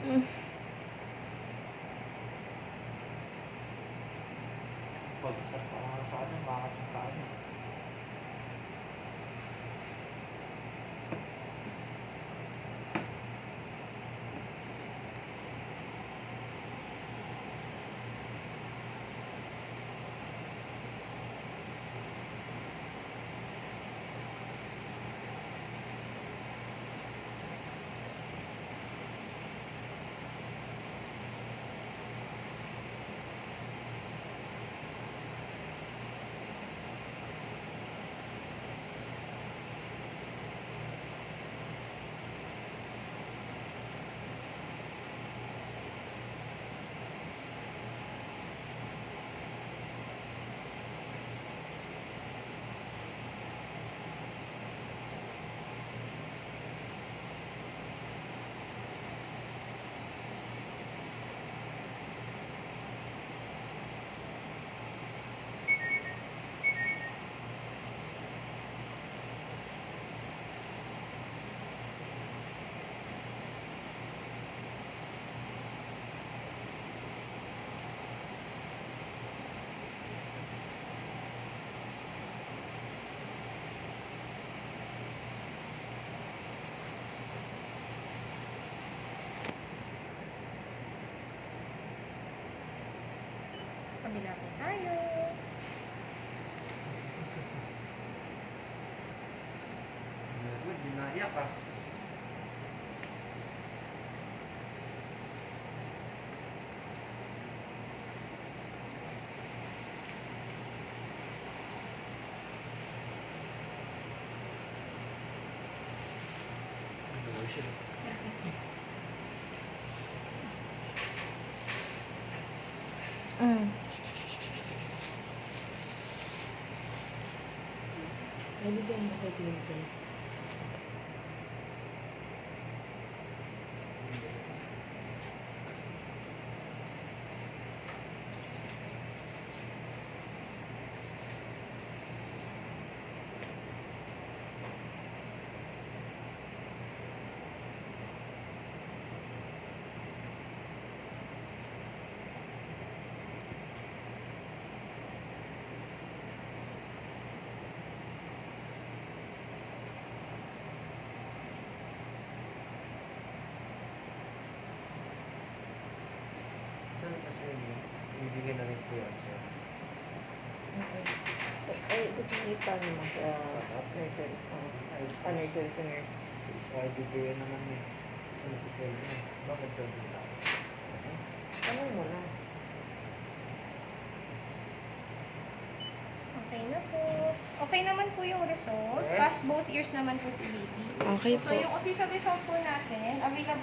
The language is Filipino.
Mm. Pag-isap pa nga sa akin, bakit yung paano? Kabila po tayo. Good, dinaiyak ah. Emotion. Mm. Nabigyan mo kay Clinton. Saan kasi ibigay na rin po yan sir? Ay, gusto niyo paano mo sa nursery? Nursery sa nurse. So, ibigay naman eh. Kasi natipay niya. Bakit daw nila? Tanong mo na. Okay na po. Okay naman po yung result. Yes. Pass both ears naman po si baby. Okay So, po. yung official result po natin, available